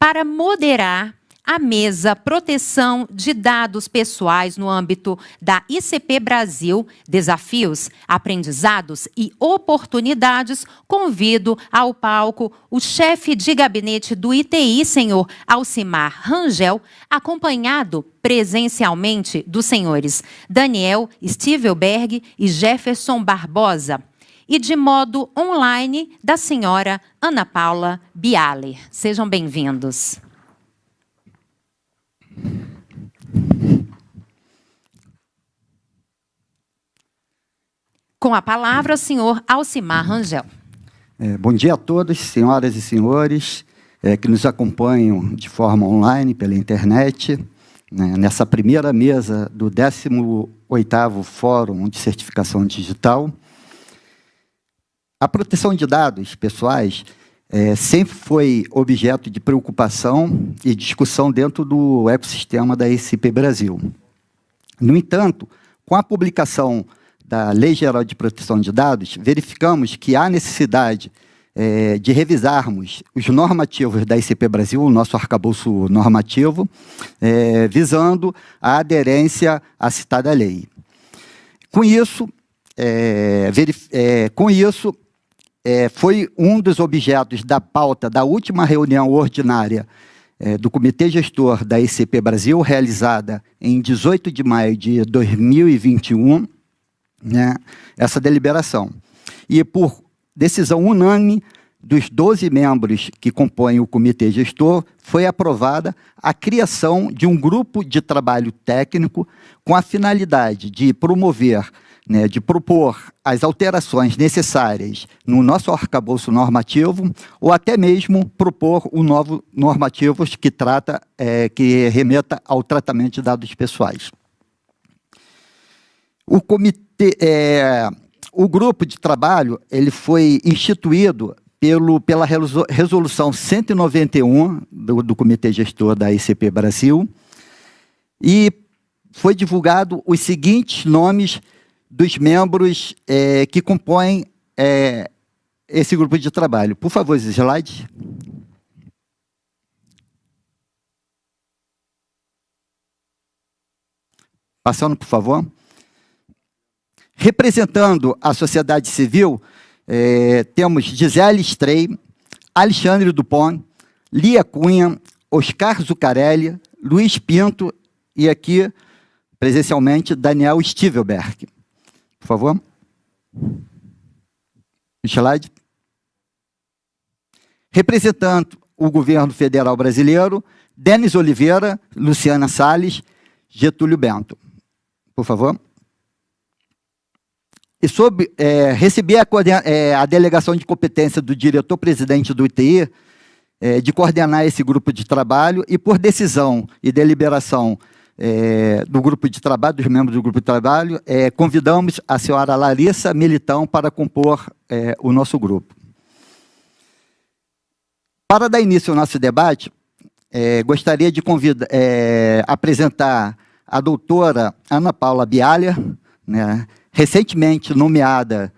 para moderar a mesa Proteção de Dados Pessoais no âmbito da ICP Brasil, Desafios, Aprendizados e Oportunidades, convido ao palco o chefe de gabinete do ITI, senhor Alcimar Rangel, acompanhado presencialmente dos senhores Daniel Stivelberg e Jefferson Barbosa, e de modo online da senhora Ana Paula Bialer. Sejam bem-vindos. Com a palavra, o senhor Alcimar Rangel. Bom dia a todos, senhoras e senhores, que nos acompanham de forma online, pela internet, nessa primeira mesa do 18º Fórum de Certificação Digital. A proteção de dados pessoais sempre foi objeto de preocupação e discussão dentro do ecossistema da ICP Brasil. No entanto, com a publicação da Lei Geral de Proteção de Dados, verificamos que há necessidade de revisarmos os normativos da ICP Brasil, o nosso arcabouço normativo, visando a aderência à citada lei. Com isso, foi um dos objetos da pauta da última reunião ordinária do Comitê Gestor da ICP Brasil, realizada em 18 de maio de 2021, essa deliberação. E por decisão unânime dos 12 membros que compõem o Comitê Gestor, foi aprovada a criação de um grupo de trabalho técnico com a finalidade de promover, de propor as alterações necessárias no nosso arcabouço normativo, ou até mesmo propor um novo normativo que remeta ao tratamento de dados pessoais. O grupo de trabalho ele foi instituído pela Resolução 191 do Comitê Gestor da ICP Brasil, e foi divulgado os seguintes nomes dos membros que compõem esse grupo de trabalho. Por favor, slide. Passando, por favor. Representando a sociedade civil, temos Gisele Strey, Alexandre Dupont, Lia Cunha, Oscar Zuccarelli, Luiz Pinto e aqui, presencialmente, Daniel Stivelberg. Por favor. Slide. Representando o governo federal brasileiro, Denis Oliveira, Luciana Salles, Getúlio Bento. Por favor. E recebi a delegação de competência do diretor-presidente do ITI de coordenar esse grupo de trabalho, e por decisão e deliberação do grupo de trabalho, dos membros do grupo de trabalho, convidamos a senhora Larissa Militão para compor o nosso grupo. Para dar início ao nosso debate, gostaria de apresentar a doutora Ana Paula Bialer, recentemente nomeada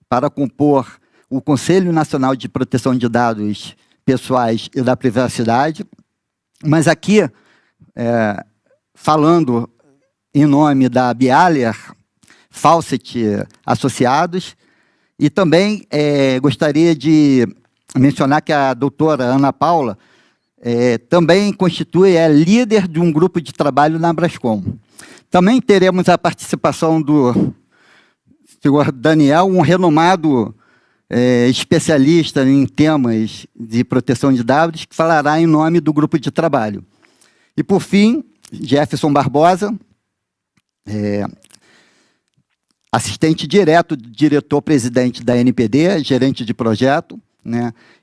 para compor o Conselho Nacional de Proteção de Dados Pessoais e da Privacidade, mas aqui, falando em nome da Bialer, Fawcett Associados, e também gostaria de mencionar que a doutora Ana Paula também é líder de um grupo de trabalho na Brascom. Também teremos a participação do senhor Daniel, um renomado especialista em temas de proteção de dados, que falará em nome do grupo de trabalho. E, por fim, Jefferson Barbosa, assistente direto do diretor-presidente da NPD, gerente de projeto,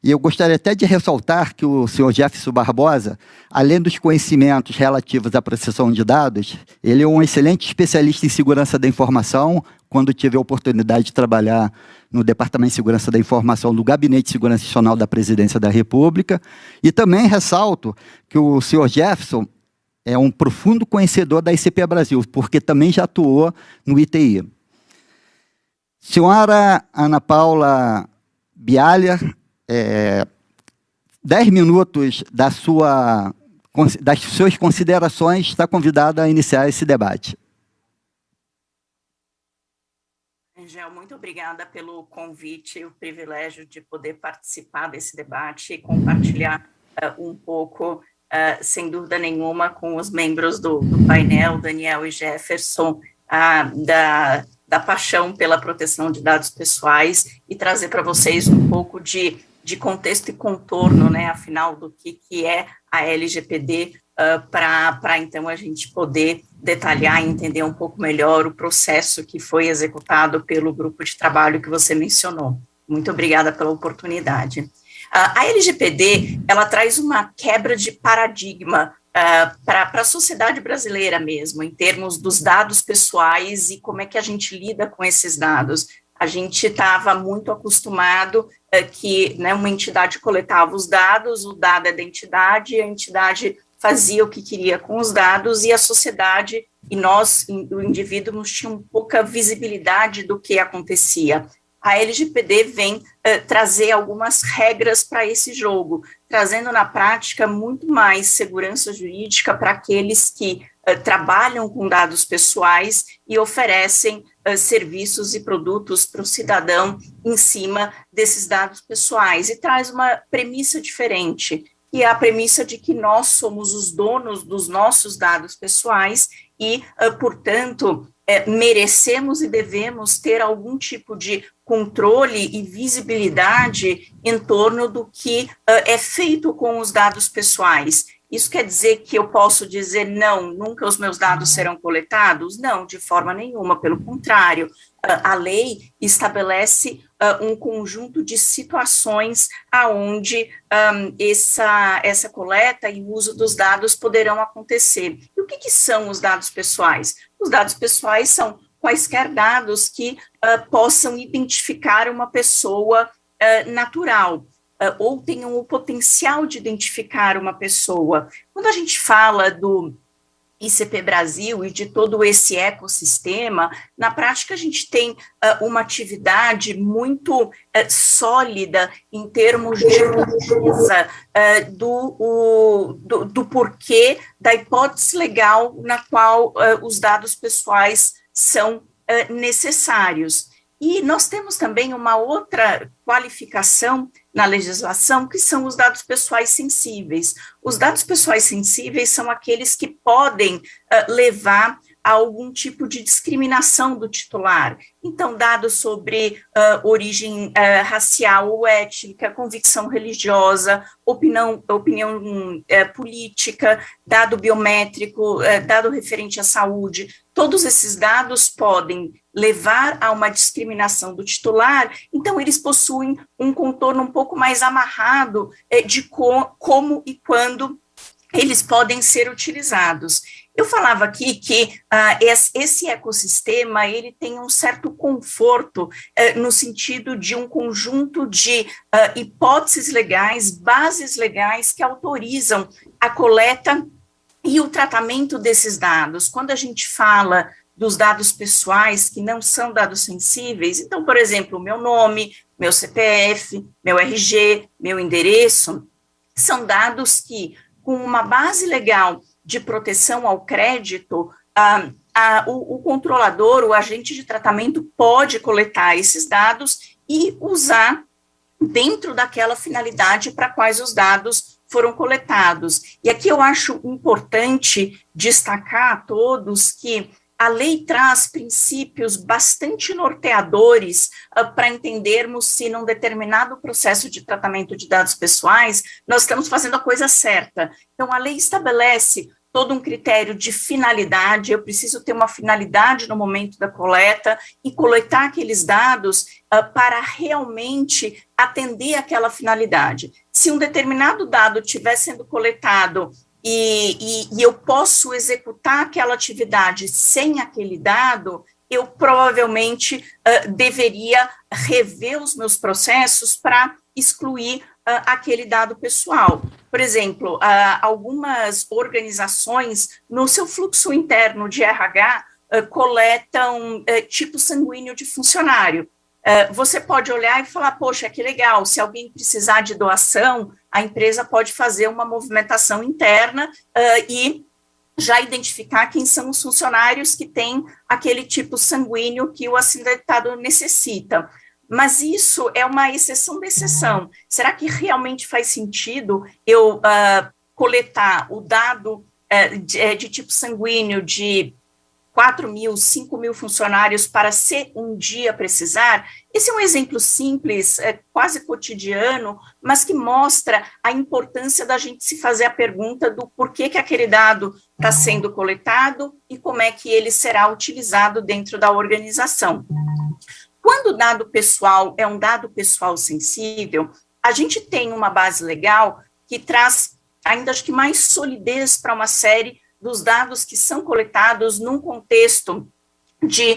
E eu gostaria até de ressaltar que o senhor Jefferson Barbosa, além dos conhecimentos relativos à processação de dados, ele é um excelente especialista em segurança da informação. Quando tive a oportunidade de trabalhar no Departamento de Segurança da Informação do Gabinete de Segurança Institucional da Presidência da República. E também ressalto que o senhor Jefferson é um profundo conhecedor da ICP Brasil, porque também já atuou no ITI. Senhora Ana Paula Bialer, 10 minutos das suas considerações, está convidada a iniciar esse debate. Angel, muito obrigada pelo convite e o privilégio de poder participar desse debate e compartilhar um pouco, sem dúvida nenhuma, com os membros do painel, Daniel e Jefferson, da paixão pela proteção de dados pessoais e trazer para vocês um pouco de contexto e contorno, né, afinal, do que é a LGPD, para então a gente poder detalhar e entender um pouco melhor o processo que foi executado pelo grupo de trabalho que você mencionou. Muito obrigada pela oportunidade. A LGPD, ela traz uma quebra de paradigma para a sociedade brasileira mesmo, em termos dos dados pessoais e como é que a gente lida com esses dados. A gente estava muito acostumado que, né, uma entidade coletava os dados, o dado é da entidade, a entidade fazia o que queria com os dados e a sociedade e nós, o indivíduo, tinham pouca visibilidade do que acontecia. A LGPD vem trazer algumas regras para esse jogo, trazendo na prática muito mais segurança jurídica para aqueles que trabalham com dados pessoais e oferecem serviços e produtos para o cidadão em cima desses dados pessoais, e traz uma premissa diferente, que é a premissa de que nós somos os donos dos nossos dados pessoais e, portanto, merecemos e devemos ter algum tipo de controle e visibilidade em torno do que é feito com os dados pessoais. Isso quer dizer que eu posso dizer, não, nunca os meus dados serão coletados? Não, de forma nenhuma, pelo contrário. A lei estabelece um conjunto de situações aonde essa coleta e uso dos dados poderão acontecer. E o que são os dados pessoais? Os dados pessoais são quaisquer dados que possam identificar uma pessoa natural, ou tenham o potencial de identificar uma pessoa. Quando a gente fala do ICP Brasil e de todo esse ecossistema, na prática a gente tem uma atividade muito sólida em termos de pesquisa do porquê da hipótese legal na qual os dados pessoais são necessários. E nós temos também uma outra qualificação na legislação, que são os dados pessoais sensíveis. Os dados pessoais sensíveis são aqueles que podem levar a algum tipo de discriminação do titular. Então, dados sobre origem racial ou étnica, convicção religiosa, opinião política, dado biométrico, dado referente à saúde, todos esses dados podem levar a uma discriminação do titular, então eles possuem um contorno um pouco mais amarrado de como e quando eles podem ser utilizados. Eu falava aqui que esse ecossistema, ele tem um certo conforto no sentido de um conjunto de hipóteses legais, bases legais que autorizam a coleta e o tratamento desses dados. Quando a gente fala dos dados pessoais que não são dados sensíveis, então, por exemplo, meu nome, meu CPF, meu RG, meu endereço, são dados que, com uma base legal de proteção ao crédito, o controlador, o agente de tratamento pode coletar esses dados e usar dentro daquela finalidade para quais os dados foram coletados. E aqui eu acho importante destacar a todos que a lei traz princípios bastante norteadores para entendermos se num determinado processo de tratamento de dados pessoais nós estamos fazendo a coisa certa. Então, a lei estabelece todo um critério de finalidade, eu preciso ter uma finalidade no momento da coleta e coletar aqueles dados para realmente atender aquela finalidade. Se um determinado dado estiver sendo coletado e eu posso executar aquela atividade sem aquele dado, eu provavelmente deveria rever os meus processos para excluir aquele dado pessoal. Por exemplo, algumas organizações, no seu fluxo interno de RH, coletam tipo sanguíneo de funcionário. você pode olhar e falar, poxa, que legal, se alguém precisar de doação, a empresa pode fazer uma movimentação interna e já identificar quem são os funcionários que têm aquele tipo sanguíneo que o acidentado necessita. Mas isso é uma exceção da exceção. Será que realmente faz sentido eu coletar o dado de tipo sanguíneo de 4 mil, 5 mil funcionários para, se um dia precisar? Esse é um exemplo simples, quase cotidiano, mas que mostra a importância da gente se fazer a pergunta do porquê que aquele dado está sendo coletado e como é que ele será utilizado dentro da organização. Quando o dado pessoal é um dado pessoal sensível, a gente tem uma base legal que traz, ainda acho que mais solidez para uma série dos dados que são coletados num contexto de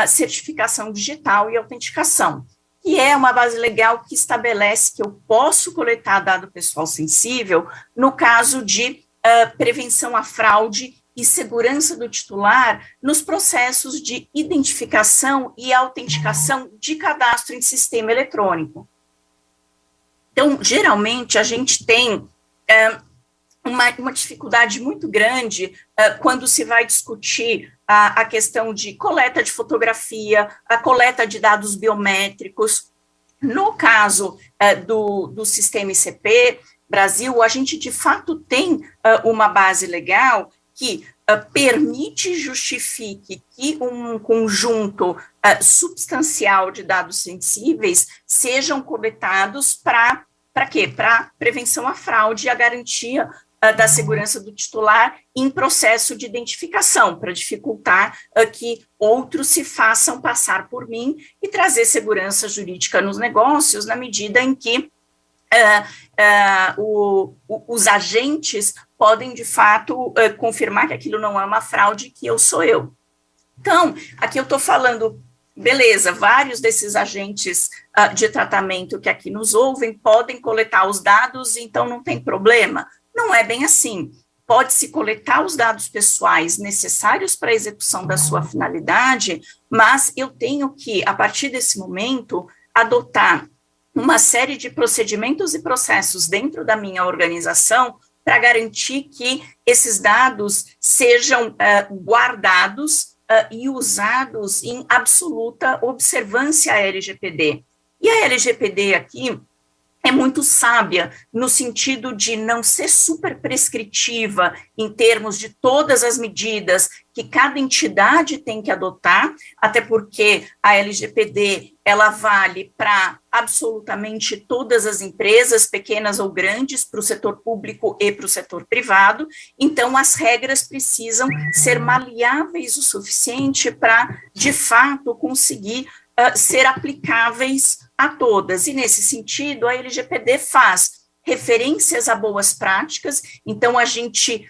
certificação digital e autenticação, que é uma base legal que estabelece que eu posso coletar dado pessoal sensível no caso de prevenção à fraude e segurança do titular nos processos de identificação e autenticação de cadastro em sistema eletrônico. Então, geralmente, a gente tem uma dificuldade muito grande quando se vai discutir a questão de coleta de fotografia, a coleta de dados biométricos. No caso do sistema ICP Brasil, a gente, de fato, tem uma base legal que permite e justifique que um conjunto substancial de dados sensíveis sejam coletados para quê? Para prevenção à fraude e a garantia da segurança do titular em processo de identificação, para dificultar que outros se façam passar por mim e trazer segurança jurídica nos negócios, na medida em que os agentes podem, de fato, confirmar que aquilo não é uma fraude, que eu sou eu. Então, aqui eu estou falando, beleza, vários desses agentes de tratamento que aqui nos ouvem podem coletar os dados, então não tem problema. Não é bem assim. Pode-se coletar os dados pessoais necessários para a execução da sua finalidade, mas eu tenho que, a partir desse momento, adotar uma série de procedimentos e processos dentro da minha organização para garantir que esses dados sejam guardados e usados em absoluta observância à LGPD. E a LGPD aqui é muito sábia, no sentido de não ser super prescritiva em termos de todas as medidas que cada entidade tem que adotar, até porque a LGPD, ela vale para absolutamente todas as empresas, pequenas ou grandes, para o setor público e para o setor privado, então as regras precisam ser maleáveis o suficiente para, de fato, conseguir ser aplicáveis a todas, e nesse sentido a LGPD faz referências a boas práticas, então a gente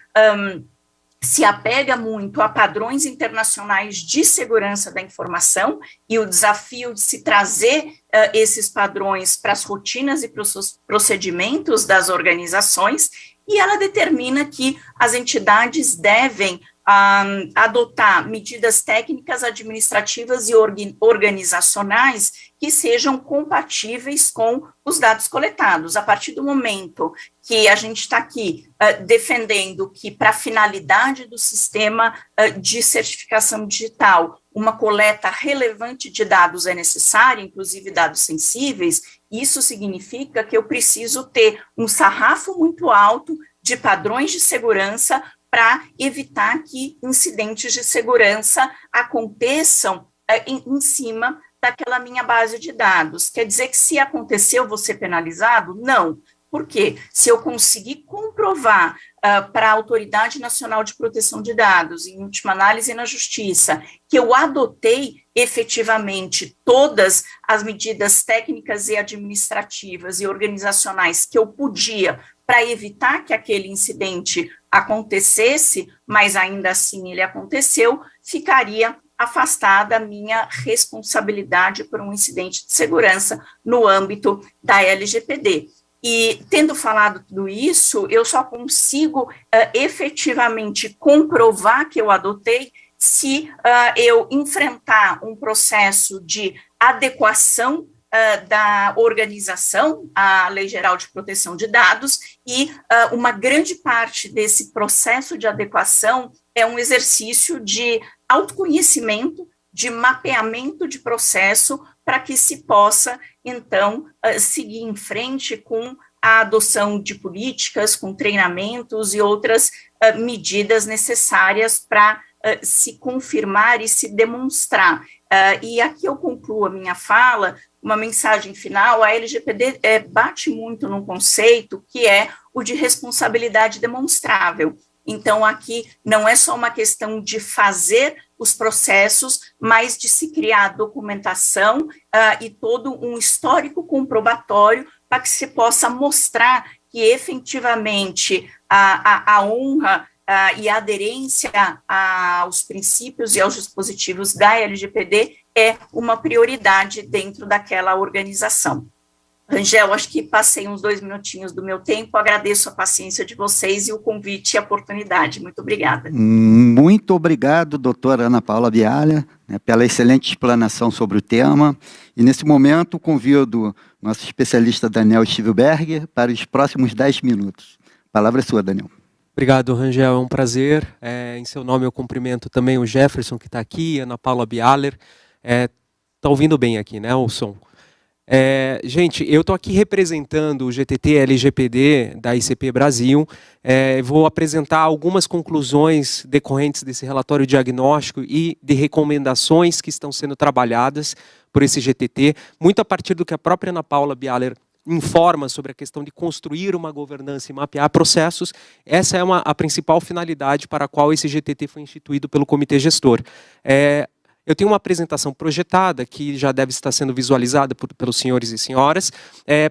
se apega muito a padrões internacionais de segurança da informação, e o desafio de se trazer esses padrões para as rotinas e para os procedimentos das organizações, e ela determina que as entidades devem adotar medidas técnicas, administrativas e organizacionais que sejam compatíveis com os dados coletados. A partir do momento que a gente está aqui defendendo que, para a finalidade do sistema de certificação digital, uma coleta relevante de dados é necessária, inclusive dados sensíveis, isso significa que eu preciso ter um sarrafo muito alto de padrões de segurança para evitar que incidentes de segurança aconteçam em cima daquela minha base de dados. Quer dizer que, se acontecer, eu vou ser penalizado? Não. Por quê? Se eu conseguir comprovar para a Autoridade Nacional de Proteção de Dados, em última análise na Justiça, que eu adotei efetivamente todas as medidas técnicas e administrativas e organizacionais que eu podia para evitar que aquele incidente acontecesse, mas ainda assim ele aconteceu, ficaria afastada a minha responsabilidade por um incidente de segurança no âmbito da LGPD. E, tendo falado tudo isso, eu só consigo efetivamente comprovar que eu adotei se eu enfrentar um processo de adequação da organização à Lei Geral de Proteção de Dados, e uma grande parte desse processo de adequação é um exercício de autoconhecimento, de mapeamento de processo, para que se possa, então, seguir em frente com a adoção de políticas, com treinamentos e outras medidas necessárias para se confirmar e se demonstrar. E aqui eu concluo a minha fala, uma mensagem final. A LGPD bate muito num conceito que é o de responsabilidade demonstrável. Então, aqui não é só uma questão de fazer os processos, mas de se criar documentação e todo um histórico comprobatório para que se possa mostrar que efetivamente a honra e a aderência aos princípios e aos dispositivos da LGPD é uma prioridade dentro daquela organização. Rangel, acho que passei uns 2 minutinhos do meu tempo, agradeço a paciência de vocês e o convite e a oportunidade. Muito obrigada. Muito obrigado, doutora Ana Paula Bialha, pela excelente explanação sobre o tema. E, nesse momento, convido nosso especialista Daniel Stivelberger para os próximos 10 minutos. A palavra é sua, Daniel. Obrigado, Rangel, é um prazer. Em seu nome eu cumprimento também o Jefferson, que está aqui, Ana Paula Bialer. Está ouvindo bem aqui, né, o som? Gente, eu estou aqui representando o GTT LGPD da ICP Brasil. Vou apresentar algumas conclusões decorrentes desse relatório diagnóstico e de recomendações que estão sendo trabalhadas por esse GTT, muito a partir do que a própria Ana Paula Bialer informa sobre a questão de construir uma governança e mapear processos. Essa é a principal finalidade para a qual esse GTT foi instituído pelo Comitê Gestor. Eu tenho uma apresentação projetada que já deve estar sendo visualizada pelos senhores e senhoras.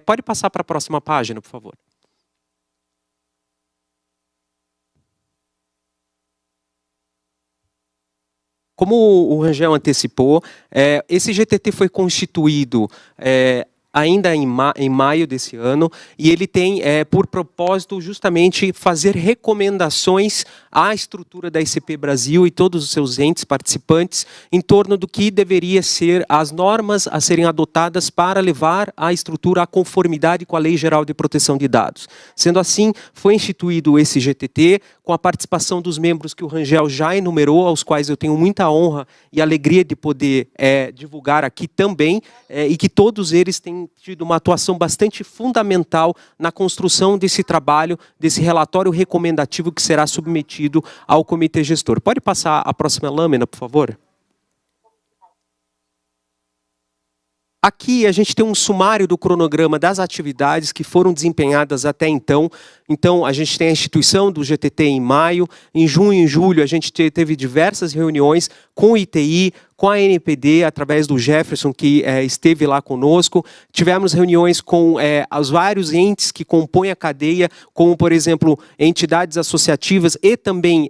Pode passar para a próxima página, por favor. Como o Rangel antecipou, esse GTT foi constituído ainda em maio desse ano, e ele tem por propósito justamente fazer recomendações à estrutura da ICP Brasil e todos os seus entes participantes em torno do que deveria ser as normas a serem adotadas para levar a estrutura à conformidade com a Lei Geral de Proteção de Dados. Sendo assim, foi instituído esse GTT com a participação dos membros que o Rangel já enumerou, aos quais eu tenho muita honra e alegria de poder divulgar aqui também, e que todos eles têm tido uma atuação bastante fundamental na construção desse trabalho, desse relatório recomendativo que será submetido ao Comitê Gestor. Pode passar a próxima lâmina, por favor? Aqui a gente tem um sumário do cronograma das atividades que foram desempenhadas até então. Então, a gente tem a instituição do GTT em maio. Em junho e julho, a gente teve diversas reuniões com o ITI, com a NPD, através do Jefferson, que esteve lá conosco. Tivemos reuniões com os vários entes que compõem a cadeia, como, por exemplo, entidades associativas e também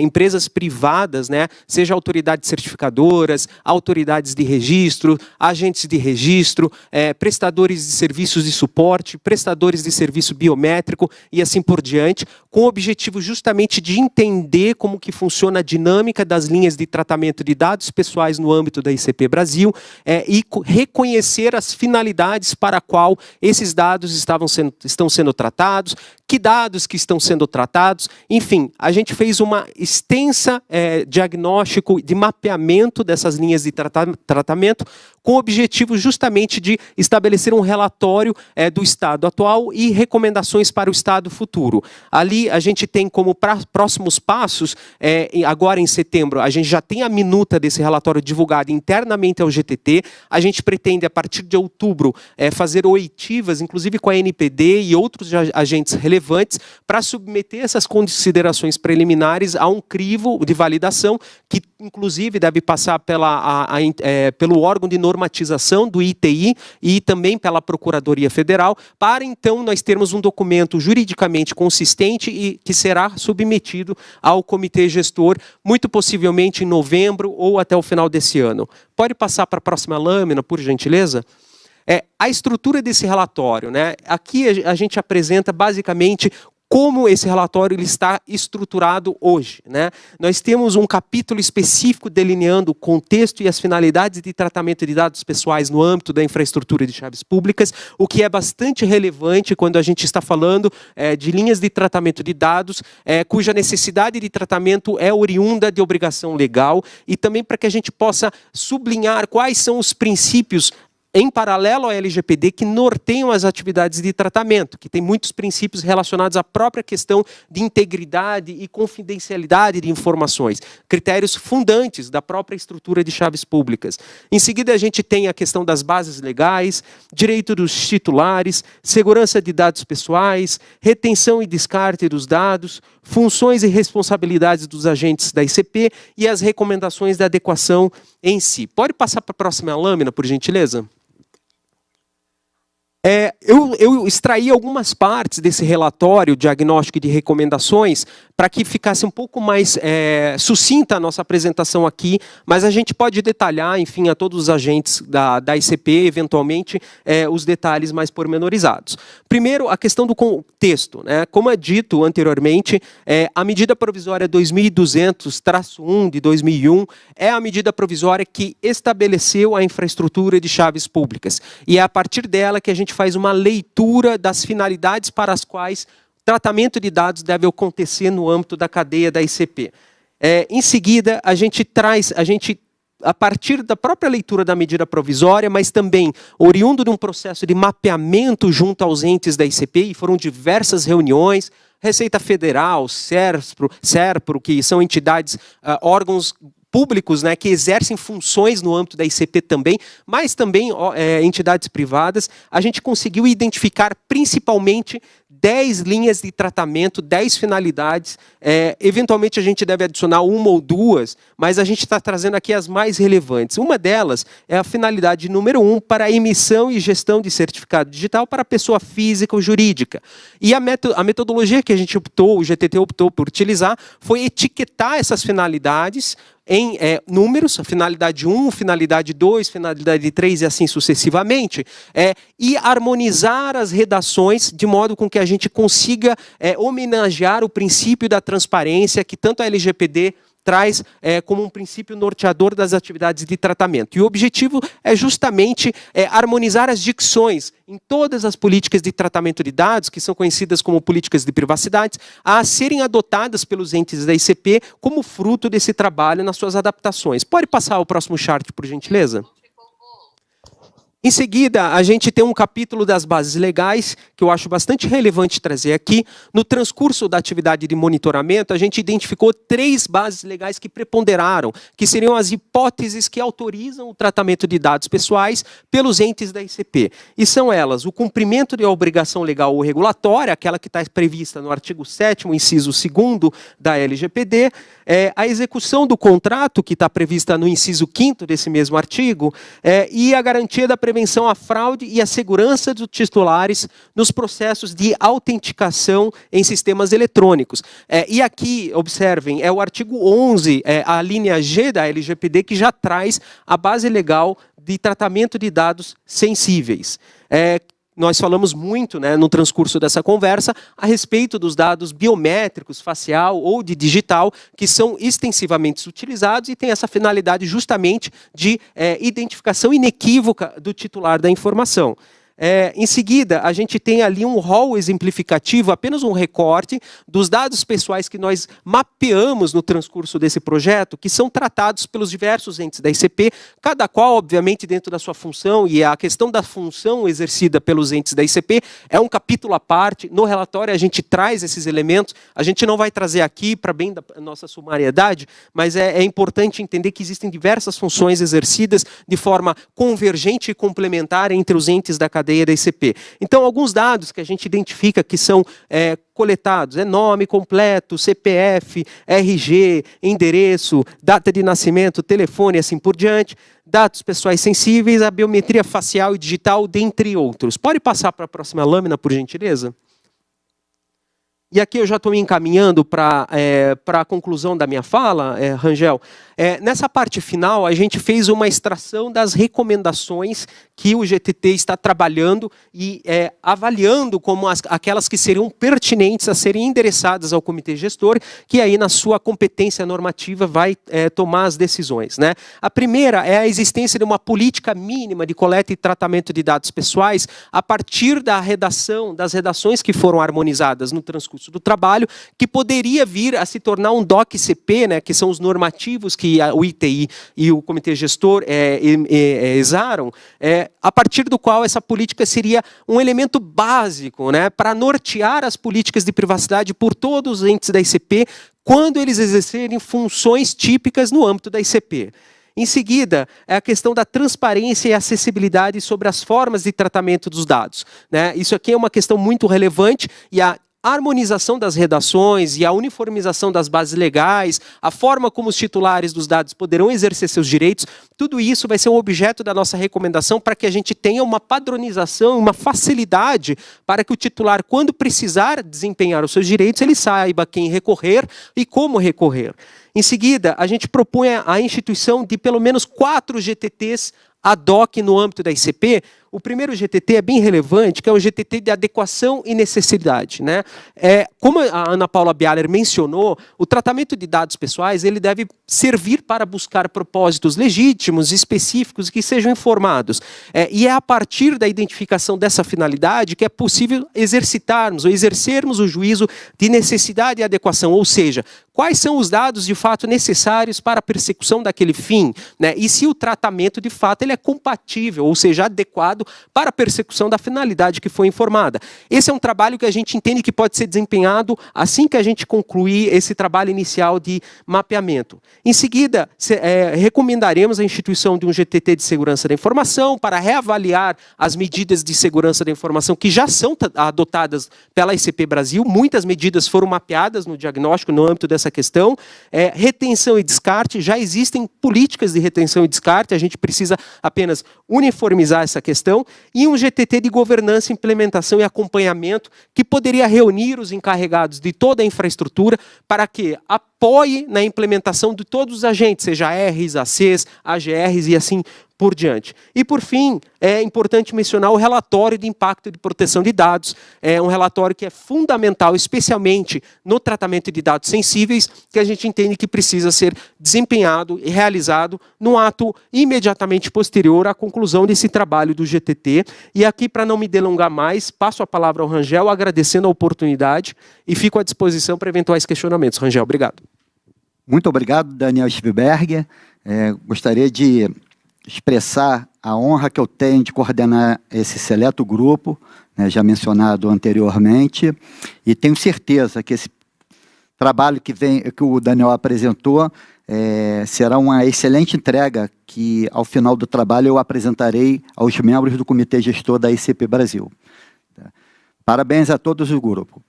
empresas privadas, né? Seja autoridades certificadoras, autoridades de registro, agentes de registro, prestadores de serviços de suporte, prestadores de serviço biométrico e assim por diante, com o objetivo justamente de entender como que funciona a dinâmica das linhas de tratamento de dados pessoais no âmbito da ICP Brasil e reconhecer as finalidades para a qual esses dados estão sendo tratados, que dados que estão sendo tratados. Enfim, a gente fez uma extensa diagnóstico de mapeamento dessas linhas de tratamento com o objetivo justamente de estabelecer um relatório do estado atual e recomendações para o estado futuro. Ali a gente tem como próximos passos, agora em setembro, a gente já tem a minuta desse relatório divulgada internamente ao GTT. A gente pretende, a partir de outubro, fazer oitivas, inclusive com a NPD e outros agentes relevantes, para submeter essas considerações preliminares a um crivo de validação, que inclusive deve passar pelo órgão de normatização do ITI e também pela Procuradoria Federal, para então nós termos um documento juridicamente consistente e que será submetido ao Comitê Gestor, muito possivelmente em novembro ou até o final desse ano. Pode passar para a próxima lâmina, por gentileza? A estrutura desse relatório, né? Aqui a gente apresenta basicamente como esse relatório ele está estruturado hoje, né? Nós temos um capítulo específico delineando o contexto e as finalidades de tratamento de dados pessoais no âmbito da infraestrutura de chaves públicas, o que é bastante relevante quando a gente está falando de linhas de tratamento de dados, cuja necessidade de tratamento é oriunda de obrigação legal, e também para que a gente possa sublinhar quais são os princípios em paralelo ao LGPD, que norteiam as atividades de tratamento, que tem muitos princípios relacionados à própria questão de integridade e confidencialidade de informações, critérios fundantes da própria estrutura de chaves públicas. Em seguida, a gente tem a questão das bases legais, direito dos titulares, segurança de dados pessoais, retenção e descarte dos dados, funções e responsabilidades dos agentes da ICP e as recomendações da adequação em si. Pode passar para a próxima lâmina, por gentileza? Eu extraí algumas partes desse relatório, diagnóstico e de recomendações, para que ficasse um pouco mais sucinta a nossa apresentação aqui, mas a gente pode detalhar, enfim, a todos os agentes da ICP, eventualmente, os detalhes mais pormenorizados. Primeiro, a questão do contexto, né? Como é dito anteriormente, a medida provisória 2200-1 de 2001 é a medida provisória que estabeleceu a infraestrutura de chaves públicas. E é a partir dela que a gente faz uma leitura das finalidades para as quais o tratamento de dados deve acontecer no âmbito da cadeia da ICP. Em seguida, a gente a partir da própria leitura da medida provisória, mas também oriundo de um processo de mapeamento junto aos entes da ICP, e foram diversas reuniões, Receita Federal, SERPRO, que são entidades, órgãos públicos, né, que exercem funções no âmbito da ICP também, mas também entidades privadas, a gente conseguiu identificar principalmente 10 linhas de tratamento, 10 finalidades. Eventualmente a gente deve adicionar uma ou duas, mas a gente está trazendo aqui as mais relevantes. Uma delas é a finalidade número 1 para a emissão e gestão de certificado digital para a pessoa física ou jurídica. E a metodologia que a gente optou, o GTT optou por utilizar, foi etiquetar essas finalidades em números, finalidade 1, finalidade 2, finalidade 3 e assim sucessivamente, e harmonizar as redações de modo com que a gente consiga homenagear o princípio da transparência que tanto a LGPD traz como um princípio norteador das atividades de tratamento. E o objetivo é justamente harmonizar as dicções em todas as políticas de tratamento de dados, que são conhecidas como políticas de privacidade, a serem adotadas pelos entes da ICP como fruto desse trabalho nas suas adaptações. Pode passar o próximo chart, por gentileza? Em seguida, a gente tem um capítulo das bases legais, que eu acho bastante relevante trazer aqui. No transcurso da atividade de monitoramento, a gente identificou 3 bases legais que preponderaram, que seriam as hipóteses que autorizam o tratamento de dados pessoais pelos entes da ICP. E são elas: o cumprimento de obrigação legal ou regulatória, aquela que está prevista no artigo 7º, inciso 2º da LGPD, a execução do contrato, que está prevista no inciso 5º desse mesmo artigo, e a garantia da prevenção à fraude e a segurança dos titulares nos processos de autenticação em sistemas eletrônicos. E aqui, observem, é o artigo 11, a linha G da LGPD, que já traz a base legal de tratamento de dados sensíveis. Nós falamos muito, né, no transcurso dessa conversa a respeito dos dados biométricos, facial ou de digital, que são extensivamente utilizados e têm essa finalidade justamente de identificação inequívoca do titular da informação. Em seguida, a gente tem ali um rol exemplificativo, apenas um recorte dos dados pessoais que nós mapeamos no transcurso desse projeto, que são tratados pelos diversos entes da ICP, cada qual, obviamente, dentro da sua função, e a questão da função exercida pelos entes da ICP é um capítulo à parte. No relatório, a gente traz esses elementos, a gente não vai trazer aqui para bem da nossa sumariedade, mas é importante entender que existem diversas funções exercidas de forma convergente e complementar entre os entes da cadeia da ICP. Então, alguns dados que a gente identifica que são coletados, nome completo, CPF, RG, endereço, data de nascimento, telefone e assim por diante, dados pessoais sensíveis, a biometria facial e digital, dentre outros. Pode passar para a próxima lâmina, por gentileza? E aqui eu já estou me encaminhando para a conclusão da minha fala, Rangel. Nessa parte final, a gente fez uma extração das recomendações que o GTT está trabalhando e avaliando como aquelas que seriam pertinentes a serem endereçadas ao comitê gestor, que aí na sua competência normativa vai tomar as decisões, né? A primeira é a existência de uma política mínima de coleta e tratamento de dados pessoais a partir das redações que foram harmonizadas no transcurso do trabalho, que poderia vir a se tornar um DOC-CP, né, que são os normativos que o ITI e o comitê gestor exaram, a partir do qual essa política seria um elemento básico, né, para nortear as políticas de privacidade por todos os entes da ICP quando eles exercerem funções típicas no âmbito da ICP. Em seguida, é a questão da transparência e acessibilidade sobre as formas de tratamento dos dados, né? Isso aqui é uma questão muito relevante e a harmonização das redações e a uniformização das bases legais, a forma como os titulares dos dados poderão exercer seus direitos, tudo isso vai ser um objeto da nossa recomendação para que a gente tenha uma padronização, uma facilidade para que o titular, quando precisar desempenhar os seus direitos, ele saiba quem recorrer e como recorrer. Em seguida, a gente propõe a instituição de pelo menos 4 GTTs ad hoc no âmbito da ICP. O primeiro GTT é bem relevante, que é o GTT de adequação e necessidade, né? Como a Ana Paula Bialer mencionou, o tratamento de dados pessoais ele deve servir para buscar propósitos legítimos, específicos, que sejam informados. E é a partir da identificação dessa finalidade que é possível exercitarmos ou exercermos o juízo de necessidade e adequação, ou seja, quais são os dados de fato necessários para a persecução daquele fim, né? E se o tratamento de fato ele é compatível, ou seja, adequado para a persecução da finalidade que foi informada. Esse é um trabalho que a gente entende que pode ser desempenhado assim que a gente concluir esse trabalho inicial de mapeamento. Em seguida, recomendaremos a instituição de um GTT de segurança da informação para reavaliar as medidas de segurança da informação que já são adotadas pela ICP Brasil. Muitas medidas foram mapeadas no diagnóstico no âmbito dessa questão. Retenção e descarte, já existem políticas de retenção e descarte, a gente precisa apenas uniformizar essa questão, e um GTT de governança, implementação e acompanhamento que poderia reunir os encarregados de toda a infraestrutura para que apoie na implementação de todos os agentes, seja ARs, ACs, AGRs e assim por diante. E, por fim, é importante mencionar o relatório de impacto de proteção de dados. É um relatório que é fundamental, especialmente no tratamento de dados sensíveis, que a gente entende que precisa ser desempenhado e realizado num ato imediatamente posterior à conclusão desse trabalho do GTT. E aqui, para não me delongar mais, passo a palavra ao Rangel, agradecendo a oportunidade e fico à disposição para eventuais questionamentos. Rangel, obrigado. Muito obrigado, Daniel Schwiberger. Gostaria de expressar a honra que eu tenho de coordenar esse seleto grupo, né, já mencionado anteriormente, e tenho certeza que esse trabalho que o Daniel apresentou será uma excelente entrega que, ao final do trabalho, eu apresentarei aos membros do Comitê Gestor da ICP Brasil. Parabéns a todos do grupo.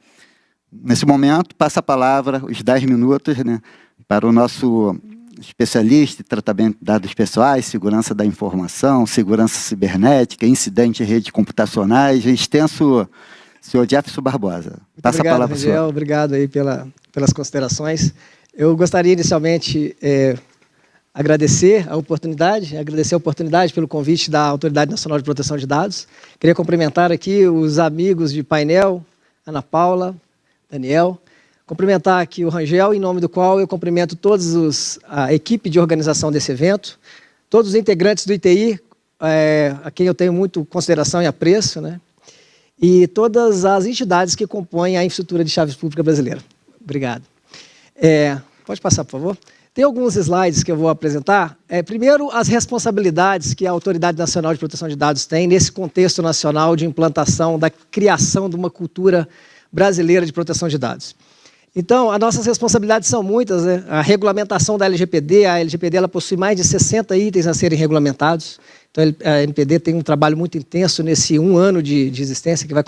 Nesse momento, passa a palavra, os 10 minutos, né, para o nosso especialista em tratamento de dados pessoais, segurança da informação, segurança cibernética, incidente em redes computacionais, extenso senhor Jefferson Barbosa. Passa a palavra, Rangel, senhor. Obrigado aí pelas considerações. Eu gostaria inicialmente agradecer a oportunidade pelo convite da Autoridade Nacional de Proteção de Dados. Queria cumprimentar aqui os amigos de painel, Ana Paula, Daniel. Cumprimentar aqui o Rangel, em nome do qual eu cumprimento a equipe de organização desse evento, todos os integrantes do ITI, a quem eu tenho muito consideração e apreço, né? E todas as entidades que compõem a infraestrutura de chaves pública brasileira. Obrigado. Pode passar, por favor. Tem alguns slides que eu vou apresentar. Primeiro, as responsabilidades que a Autoridade Nacional de Proteção de Dados tem nesse contexto nacional de implantação, da criação de uma cultura brasileira de proteção de dados. Então, as nossas responsabilidades são muitas, né? A regulamentação da LGPD, a LGPD ela possui mais de 60 itens a serem regulamentados. Então, a NPD tem um trabalho muito intenso nesse 1 ano de existência, que vai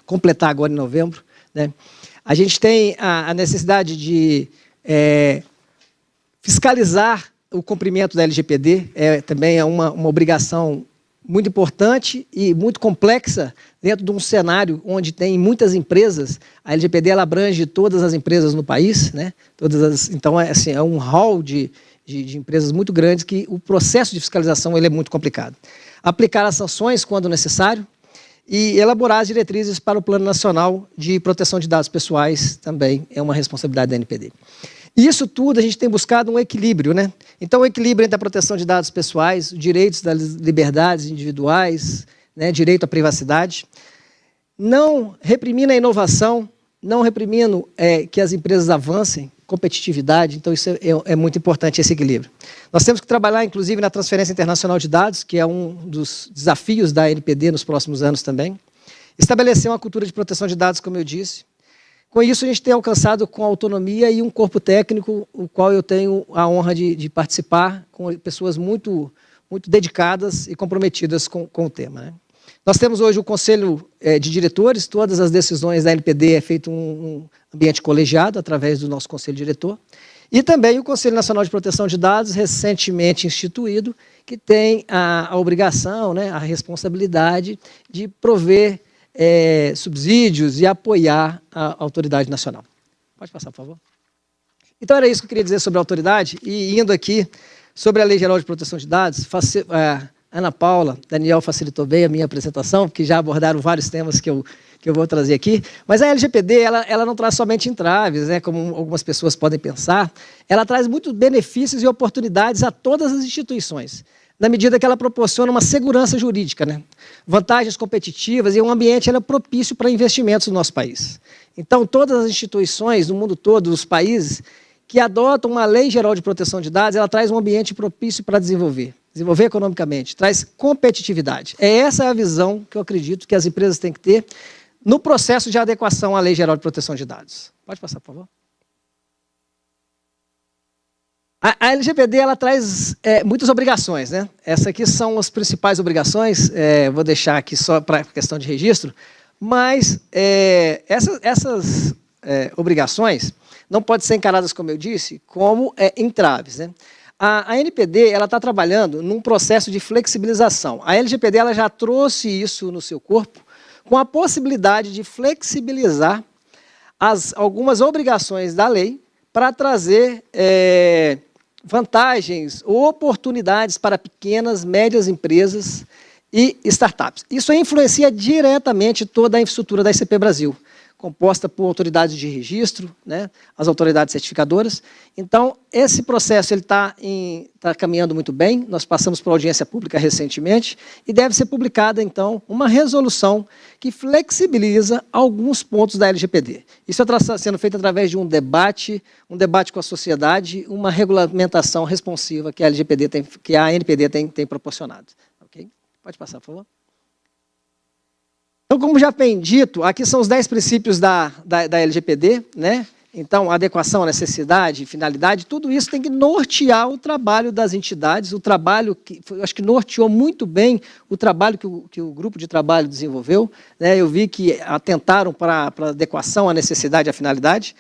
completar agora em novembro, né? A gente tem a necessidade de fiscalizar o cumprimento da LGPD, também é uma obrigação muito importante e muito complexa dentro de um cenário onde tem muitas empresas. A LGPD ela abrange todas as empresas no país, né? Então, é um hall de empresas muito grandes que o processo de fiscalização ele é muito complicado. aplicar as sanções quando necessário e elaborar as diretrizes para o Plano Nacional de Proteção de Dados Pessoais, também é uma responsabilidade da ANPD. E isso tudo a gente tem buscado um equilíbrio, né? Então, o equilíbrio entre a proteção de dados pessoais, direitos das liberdades individuais, né, direito à privacidade, não reprimindo a inovação, não reprimindo que as empresas avancem, competitividade, então isso é muito importante, esse equilíbrio. Nós temos que trabalhar, inclusive, na transferência internacional de dados, que é um dos desafios da ANPD nos próximos anos também. Estabelecer uma cultura de proteção de dados, como eu disse. Com isso, a gente tem alcançado com autonomia e um corpo técnico, o qual eu tenho a honra de participar, com pessoas muito dedicadas e comprometidas com o tema, né? Nós temos hoje o Conselho de Diretores, todas as decisões da ANPD é feito um ambiente colegiado, através do nosso Conselho Diretor, e também o Conselho Nacional de Proteção de Dados, recentemente instituído, que tem a obrigação, né, a responsabilidade de prover subsídios e apoiar a autoridade nacional. Pode passar, por favor. Então, era isso que eu queria dizer sobre a autoridade, e indo aqui sobre a Lei Geral de Proteção de Dados, Ana Paula, Daniel facilitou bem a minha apresentação, porque já abordaram vários temas que eu vou trazer aqui, mas a LGPD, ela não traz somente entraves, né, como algumas pessoas podem pensar, ela traz muitos benefícios e oportunidades a todas as instituições, na medida que ela proporciona uma segurança jurídica, né, vantagens competitivas e um ambiente propício para investimentos no nosso país. Então, todas as instituições do mundo todo, os países que adotam uma Lei Geral de Proteção de Dados, ela traz um ambiente propício para desenvolver economicamente, traz competitividade. Essa é a visão que eu acredito que as empresas têm que ter no processo de adequação à Lei Geral de Proteção de Dados. Pode passar, por favor. A LGPD, ela traz muitas obrigações, né? Essas aqui são as principais obrigações, vou deixar aqui só para questão de registro, mas essas obrigações não podem ser encaradas, como eu disse, como entraves, né? A ANPD está trabalhando num processo de flexibilização. A LGPD ela já trouxe isso no seu corpo, com a possibilidade de flexibilizar algumas obrigações da lei para trazer vantagens ou oportunidades para pequenas, médias empresas e startups. Isso influencia diretamente toda a infraestrutura da ICP Brasil, composta por autoridades de registro, né, as autoridades certificadoras. Então, esse processo está caminhando muito bem, nós passamos por audiência pública recentemente, e deve ser publicada, então, uma resolução que flexibiliza alguns pontos da LGPD. Isso está sendo feito através de um debate com a sociedade, uma regulamentação responsiva que a ANPD tem proporcionado. Okay? Pode passar, por favor. Então, como já bem dito, aqui são os 10 princípios da LGPD, né? Então, adequação, necessidade, finalidade, tudo isso tem que nortear o trabalho das entidades, o trabalho que, eu acho que norteou muito bem o trabalho que o grupo de trabalho desenvolveu, né? Eu vi que atentaram para a adequação, a necessidade, a finalidade.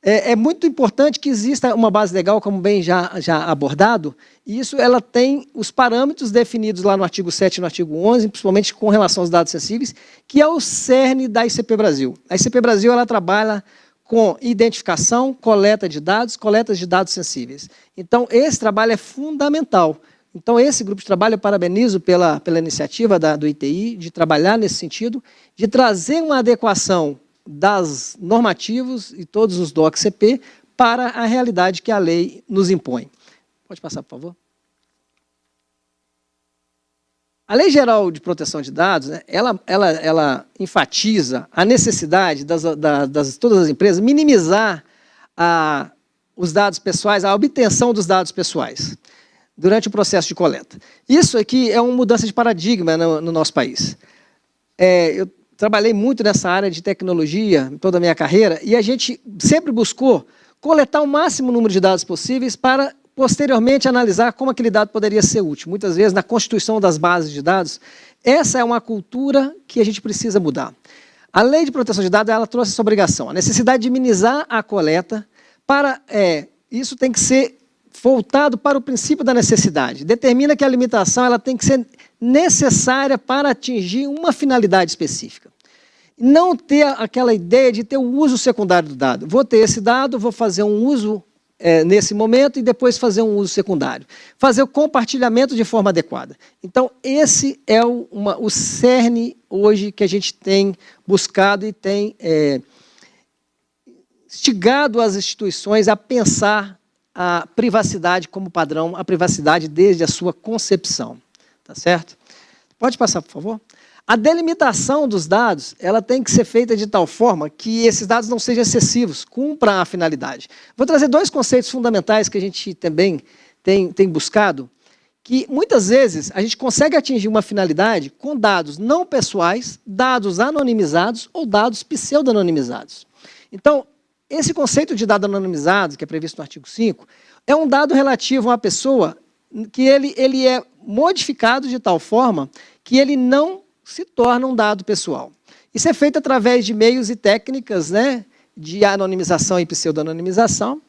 É muito importante que exista uma base legal, como bem já abordado, e isso ela tem os parâmetros definidos lá no artigo 7 e no artigo 11, principalmente com relação aos dados sensíveis, que é o cerne da ICP Brasil. A ICP Brasil ela trabalha com identificação, coletas de dados sensíveis. Então, esse trabalho é fundamental. Então, esse grupo de trabalho, eu parabenizo pela iniciativa do ITI, de trabalhar nesse sentido, de trazer uma adequação das normativos e todos os DOC-CP para a realidade que a lei nos impõe. Pode passar, por favor. A Lei Geral de Proteção de Dados, né, ela enfatiza a necessidade das todas as empresas minimizar os dados pessoais, a obtenção dos dados pessoais durante o processo de coleta. Isso aqui é uma mudança de paradigma no nosso país. Eu trabalhei muito nessa área de tecnologia em toda a minha carreira e a gente sempre buscou coletar o máximo número de dados possíveis para, posteriormente, analisar como aquele dado poderia ser útil. Muitas vezes, na constituição das bases de dados, essa é uma cultura que a gente precisa mudar. A Lei de Proteção de Dados ela trouxe essa obrigação, a necessidade de minimizar a coleta, isso tem que ser voltado para o princípio da necessidade. Determina que a limitação ela tem que ser necessária para atingir uma finalidade específica. Não ter aquela ideia de ter um uso secundário do dado. Vou ter esse dado, vou fazer um uso nesse momento e depois fazer um uso secundário. Fazer o compartilhamento de forma adequada. Então, esse é o cerne hoje que a gente tem buscado e tem instigado as instituições a pensar a privacidade como padrão, a privacidade desde a sua concepção. Tá certo? Pode passar, por favor? A delimitação dos dados, ela tem que ser feita de tal forma que esses dados não sejam excessivos, cumpram a finalidade. Vou trazer dois conceitos fundamentais que a gente também tem buscado, que muitas vezes a gente consegue atingir uma finalidade com dados não pessoais, dados anonimizados ou dados pseudo-anonimizados. Então, esse conceito de dado anonimizado, que é previsto no artigo 5, é um dado relativo a uma pessoa que ele é modificado de tal forma que ele não se torna um dado pessoal. Isso é feito através de meios e técnicas, né, de anonimização e pseudo-anonimização.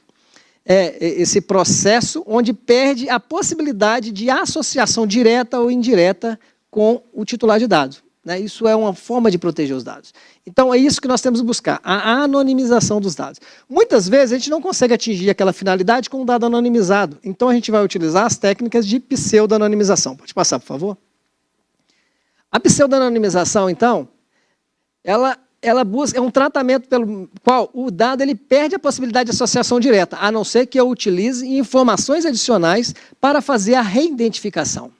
Esse processo onde perde a possibilidade de associação direta ou indireta com o titular de dados. Né? Isso é uma forma de proteger os dados. Então, é isso que nós temos que buscar, a anonimização dos dados. Muitas vezes, a gente não consegue atingir aquela finalidade com um dado anonimizado. Então, a gente vai utilizar as técnicas de pseudo-anonimização. Pode passar, por favor? A pseudo-anonimização, então, ela busca, é um tratamento pelo qual o dado ele perde a possibilidade de associação direta, a não ser que eu utilize informações adicionais para fazer a reidentificação.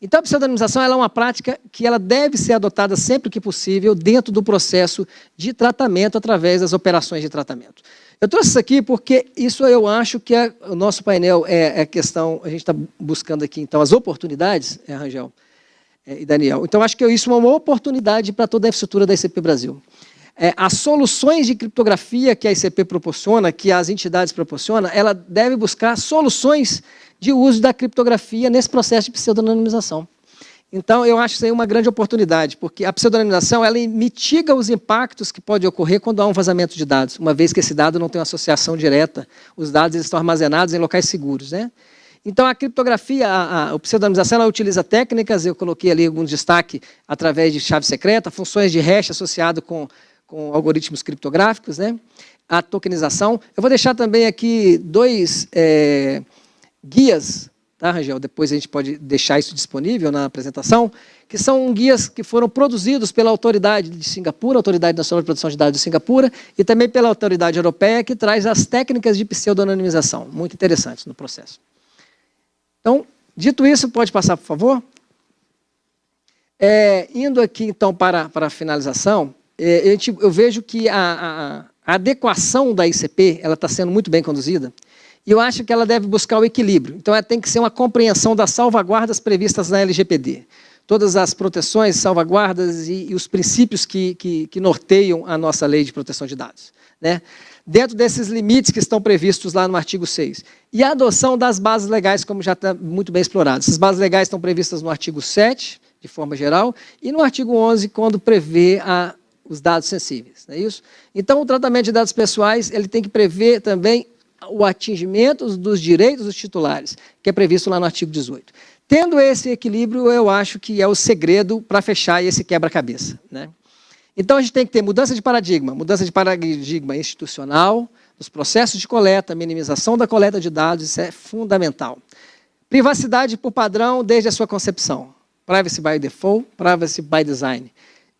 Então, a pseudonimização ela é uma prática que ela deve ser adotada sempre que possível dentro do processo de tratamento através das operações de tratamento. Eu trouxe isso aqui porque isso eu acho que o nosso painel é a questão, a gente está buscando aqui, então, as oportunidades, Rangel e Daniel. Então, acho que isso é uma oportunidade para toda a infraestrutura da ICP Brasil. As soluções de criptografia que a ICP proporciona, que as entidades proporcionam, ela deve buscar soluções de uso da criptografia nesse processo de pseudonimização. Então, eu acho isso aí uma grande oportunidade, porque a pseudonimização ela mitiga os impactos que podem ocorrer quando há um vazamento de dados, uma vez que esse dado não tem uma associação direta, os dados eles estão armazenados em locais seguros. Né? Então, a criptografia, a pseudonimização, ela utiliza técnicas, eu coloquei ali algum destaque através de chave secreta, funções de hash associado com algoritmos criptográficos, né? A tokenização. Eu vou deixar também aqui dois guias, tá, Rangel? Depois a gente pode deixar isso disponível na apresentação, que são guias que foram produzidos pela autoridade de Singapura, Autoridade Nacional de Proteção de Dados de Singapura, e também pela autoridade europeia, que traz as técnicas de pseudonimização, muito interessantes no processo. Então, dito isso, pode passar, por favor? Indo aqui, então, para a finalização, eu vejo que a adequação da ICP ela está sendo muito bem conduzida, e eu acho que ela deve buscar o equilíbrio. Então, ela tem que ser uma compreensão das salvaguardas previstas na LGPD. Todas as proteções, salvaguardas e os princípios que norteiam a nossa lei de proteção de dados. Né? Dentro desses limites que estão previstos lá no artigo 6. E a adoção das bases legais, como já está muito bem explorado. Essas bases legais estão previstas no artigo 7, de forma geral, e no artigo 11, quando prevê os dados sensíveis. Não é isso? Então, o tratamento de dados pessoais ele tem que prever também o atingimento dos direitos dos titulares, que é previsto lá no artigo 18. Tendo esse equilíbrio, eu acho que é o segredo para fechar esse quebra-cabeça. Né? Então, a gente tem que ter mudança de paradigma institucional, dos processos de coleta, minimização da coleta de dados, isso é fundamental. Privacidade por padrão desde a sua concepção. Privacy by default, privacy by design.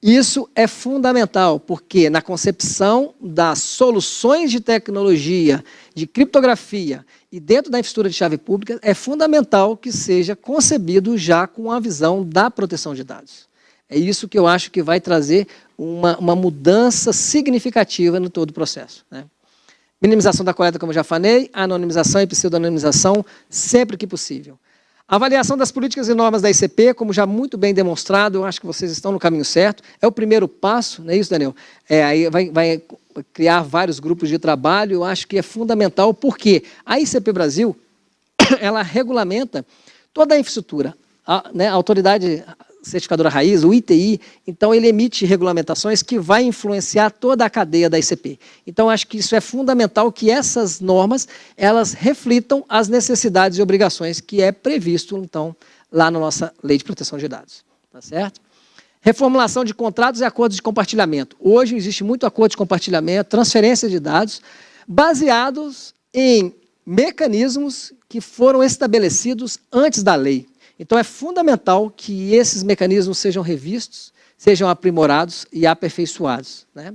Isso é fundamental, porque na concepção das soluções de tecnologia, de criptografia e dentro da infraestrutura de chave pública, é fundamental que seja concebido já com a visão da proteção de dados. É isso que eu acho que vai trazer uma mudança significativa no todo o processo. Né? Minimização da coleta, como já falei, anonimização e pseudonimização sempre que possível. Avaliação das políticas e normas da ICP, como já muito bem demonstrado, eu acho que vocês estão no caminho certo. É o primeiro passo, não é isso, Daniel? Aí vai criar vários grupos de trabalho, eu acho que é fundamental, porque a ICP Brasil, ela regulamenta toda a infraestrutura, né? A autoridade certificadora raiz, o ITI, então ele emite regulamentações que vai influenciar toda a cadeia da ICP. Então, acho que isso é fundamental que essas normas, elas reflitam as necessidades e obrigações que é previsto, então, lá na nossa Lei de Proteção de Dados. Tá certo? Reformulação de contratos e acordos de compartilhamento. Hoje existe muito acordo de compartilhamento, transferência de dados, baseados em mecanismos que foram estabelecidos antes da lei. Então, é fundamental que esses mecanismos sejam revistos, sejam aprimorados e aperfeiçoados, né?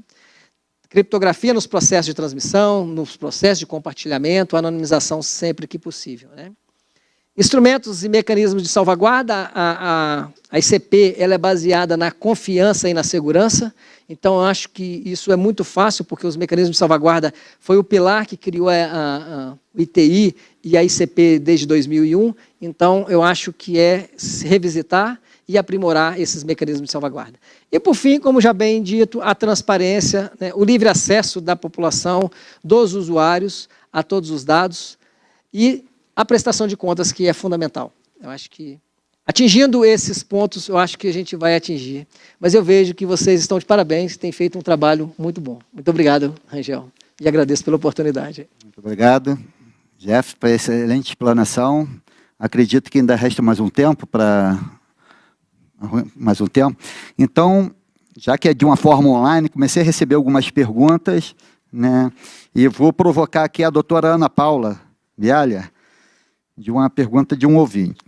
Criptografia nos processos de transmissão, nos processos de compartilhamento, anonimização sempre que possível, né? Instrumentos e mecanismos de salvaguarda, a ICP ela é baseada na confiança e na segurança, então eu acho que isso é muito fácil, porque os mecanismos de salvaguarda foi o pilar que criou o ITI e a ICP desde 2001, então eu acho que é revisitar e aprimorar esses mecanismos de salvaguarda. E, por fim, como já bem dito, a transparência, né, o livre acesso da população, dos usuários, a todos os dados e a prestação de contas, que é fundamental. Eu acho que, atingindo esses pontos, eu acho que a gente vai atingir. Mas eu vejo que vocês estão de parabéns, têm feito um trabalho muito bom. Muito obrigado, Rangel, e agradeço pela oportunidade. Muito obrigado, Jeff, pela excelente explanação. Acredito que ainda resta mais um tempo para... Então, já que é de uma forma online, comecei a receber algumas perguntas, né? E vou provocar aqui a doutora Ana Paula Vialha, de uma pergunta de um ouvinte.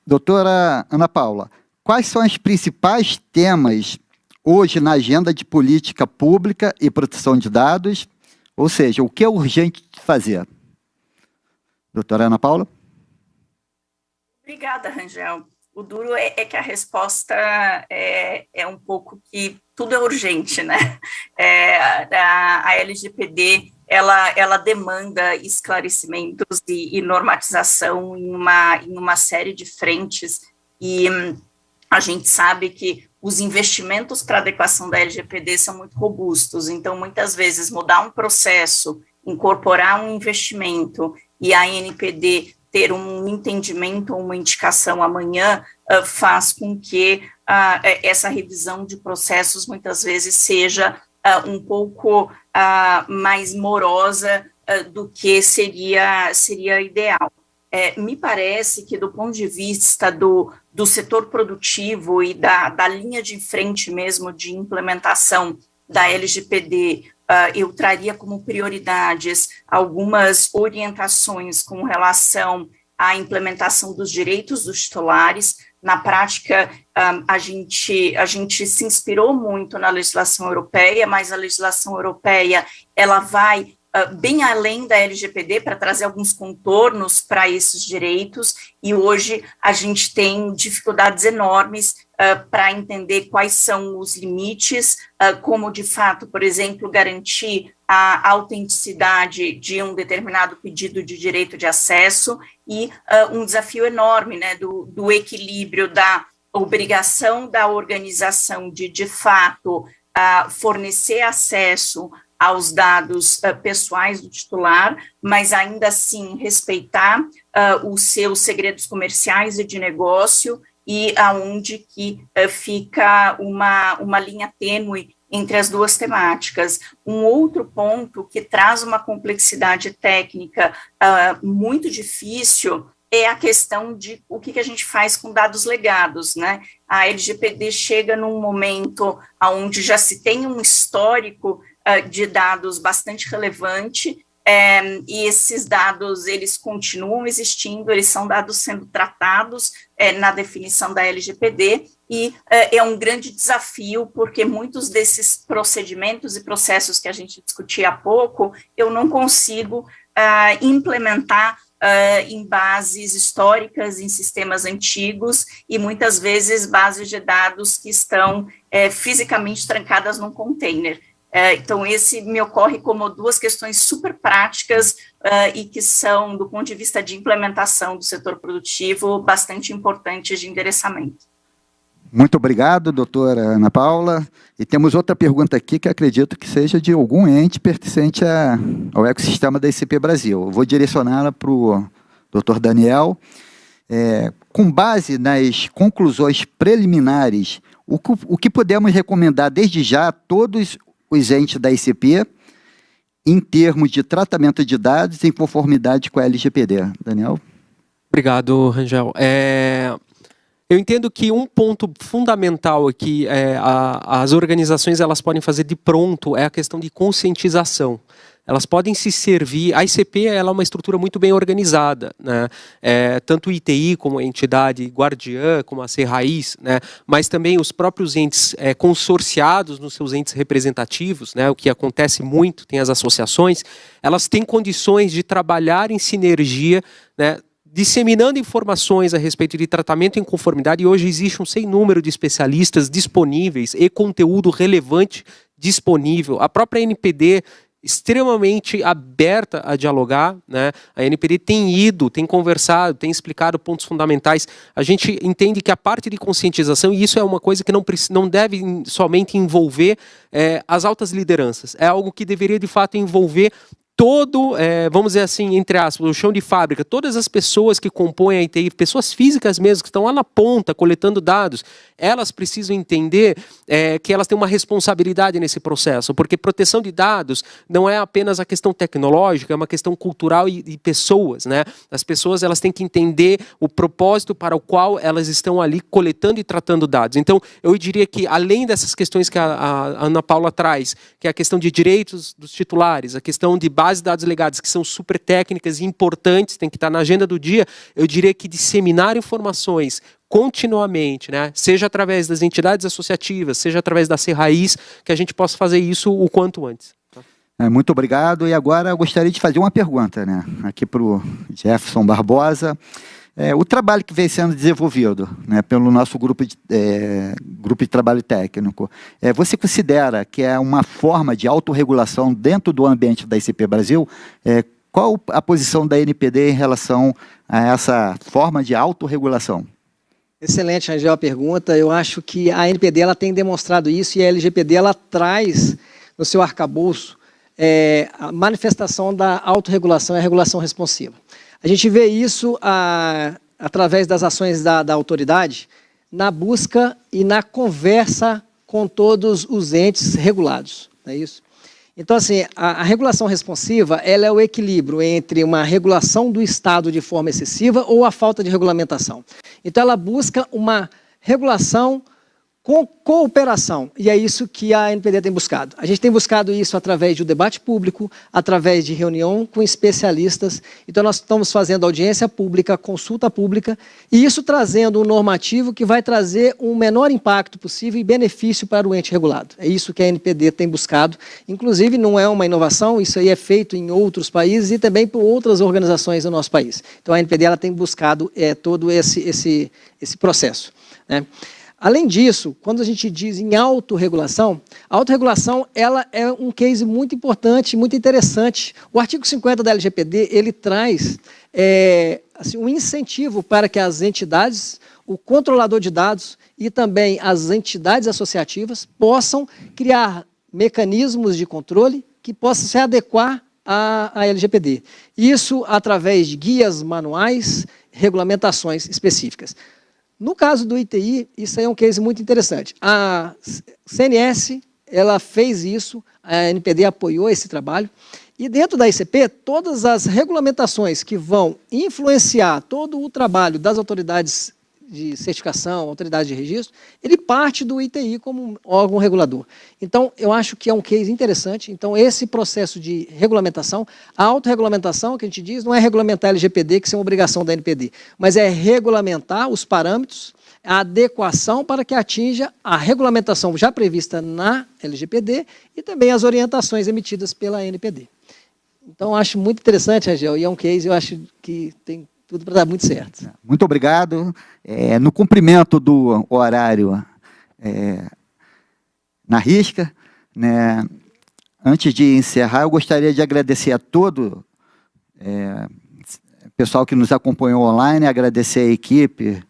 Doutora Ana Paula, quais são os principais temas hoje na agenda de política pública e proteção de dados? Ou seja, o que é urgente de fazer? Doutora Ana Paula? Obrigada, Rangel. O duro é que a resposta é um pouco que tudo é urgente, né? A LGPD, ela demanda esclarecimentos e normatização em uma série de frentes, e a gente sabe que os investimentos para adequação da LGPD são muito robustos, então, muitas vezes, mudar um processo, incorporar um investimento e a ANPD ter um entendimento, uma indicação amanhã, faz com que essa revisão de processos muitas vezes seja um pouco mais morosa do que seria ideal. Me parece que, do ponto de vista do setor produtivo e da linha de frente mesmo de implementação da LGPD, eu traria como prioridades algumas orientações com relação à implementação dos direitos dos titulares. Na prática, a gente se inspirou muito na legislação europeia, mas a legislação europeia ela vai bem além da LGPD para trazer alguns contornos para esses direitos, e hoje a gente tem dificuldades enormes para entender quais são os limites, como de fato, por exemplo, garantir a autenticidade de um determinado pedido de direito de acesso, e um desafio enorme, né, do equilíbrio da obrigação da organização de fato, fornecer acesso aos dados pessoais do titular, mas ainda assim respeitar os seus segredos comerciais e de negócio, e aonde que fica uma linha tênue entre as duas temáticas. Um outro ponto que traz uma complexidade técnica muito difícil é a questão de o que a gente faz com dados legados, né? A LGPD chega num momento onde já se tem um histórico de dados bastante relevante, e esses dados, eles continuam existindo, eles são dados sendo tratados na definição da LGPD, e é um grande desafio, porque muitos desses procedimentos e processos que a gente discutia há pouco, eu não consigo implementar em bases históricas, em sistemas antigos, e muitas vezes bases de dados que estão fisicamente trancadas num container. Então, esse me ocorre como duas questões super práticas e que são, do ponto de vista de implementação do setor produtivo, bastante importantes de endereçamento. Muito obrigado, doutora Ana Paula. E temos outra pergunta aqui que acredito que seja de algum ente pertencente ao ecossistema da ICP Brasil. Eu vou direcioná-la para o doutor Daniel. Com base nas conclusões preliminares, o que podemos recomendar desde já a todos os entes da ICP em termos de tratamento de dados em conformidade com a LGPD? Daniel? Obrigado, Rangel. Eu entendo que um ponto fundamental aqui, as organizações elas podem fazer de pronto, é a questão de conscientização. elas podem se servir. A ICP ela é uma estrutura muito bem organizada, né? Tanto o ITI como a entidade guardiã, como a Serraiz, né? Mas também os próprios entes consorciados nos seus entes representativos, né? O que acontece muito, tem as associações, elas têm condições de trabalhar em sinergia, né? Disseminando informações a respeito de tratamento em conformidade, e hoje existe um sem número de especialistas disponíveis e conteúdo relevante disponível. A própria NPD, extremamente aberta a dialogar, né? A NPD tem conversado, tem explicado pontos fundamentais. A gente entende que a parte de conscientização, e isso é uma coisa que não deve somente envolver as altas lideranças, é algo que deveria de fato envolver todo, vamos dizer assim, entre aspas, o chão de fábrica, todas as pessoas que compõem a ITI, pessoas físicas mesmo, que estão lá na ponta, coletando dados, elas precisam entender que elas têm uma responsabilidade nesse processo, porque proteção de dados não é apenas a questão tecnológica, é uma questão cultural e pessoas, né? As pessoas, elas têm que entender o propósito para o qual elas estão ali coletando e tratando dados. Então, eu diria que, além dessas questões que a Ana Paula traz, que é a questão de direitos dos titulares, a questão de bases de dados legados, que são super técnicas e importantes, tem que estar na agenda do dia, eu diria que disseminar informações continuamente, né? Seja através das entidades associativas, seja através da Serraiz, que a gente possa fazer isso o quanto antes. Muito obrigado. E agora eu gostaria de fazer uma pergunta, né? Aqui para o Jefferson Barbosa. O trabalho que vem sendo desenvolvido, né, pelo nosso grupo de trabalho técnico, você considera que é uma forma de autorregulação dentro do ambiente da ICP Brasil? Qual a posição da NPD em relação a essa forma de autorregulação? Excelente, Angel, a pergunta. Eu acho que a NPD ela tem demonstrado isso, e a LGPD ela traz no seu arcabouço a manifestação da autorregulação e a regulação responsiva. A gente vê isso através das ações da autoridade, na busca e na conversa com todos os entes regulados, não é isso? Então, assim, a regulação responsiva, ela é o equilíbrio entre uma regulação do Estado de forma excessiva ou a falta de regulamentação. Então, ela busca uma regulação com cooperação, e é isso que a NPD tem buscado. A gente tem buscado isso através de um debate público, através de reunião com especialistas. Então, nós estamos fazendo audiência pública, consulta pública, e isso trazendo um normativo que vai trazer um menor impacto possível e benefício para o ente regulado. É isso que a NPD tem buscado. Inclusive, não é uma inovação, isso aí é feito em outros países e também por outras organizações do nosso país. Então, a NPD ela tem buscado todo esse processo, né? Além disso, quando a gente diz em autorregulação, a autorregulação ela é um case muito importante, muito interessante. O artigo 50 da LGPD, ele traz assim, um incentivo para que as entidades, o controlador de dados e também as entidades associativas possam criar mecanismos de controle que possam se adequar à LGPD. Isso através de guias, manuais, regulamentações específicas. No caso do ITI, isso aí é um case muito interessante. A CNS, ela fez isso, a NPD apoiou esse trabalho, e dentro da ICP, todas as regulamentações que vão influenciar todo o trabalho das autoridades de certificação, autoridade de registro, ele parte do ITI como um órgão regulador. Então, eu acho que é um case interessante. Então, esse processo de regulamentação, a autorregulamentação, que a gente diz, não é regulamentar a LGPD, que isso é uma obrigação da NPD, mas é regulamentar os parâmetros, a adequação para que atinja a regulamentação já prevista na LGPD e também as orientações emitidas pela NPD. Então, acho muito interessante, Angel, e é um case, eu acho que tem tudo para dar muito certo. Muito obrigado. No cumprimento do horário na risca, né, antes de encerrar, eu gostaria de agradecer a todo pessoal que nos acompanhou online, agradecer a equipe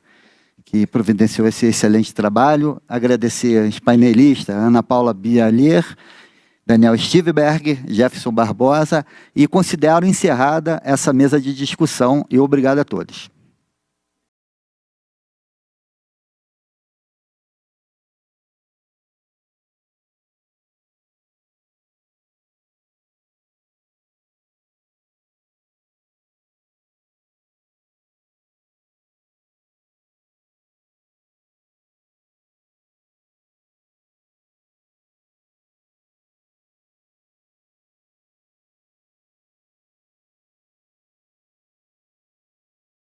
que providenciou esse excelente trabalho, agradecer os painelistas, Ana Paula Bialier, Daniel Stiveberg, Jefferson Barbosa, e considero encerrada essa mesa de discussão e obrigado a todos.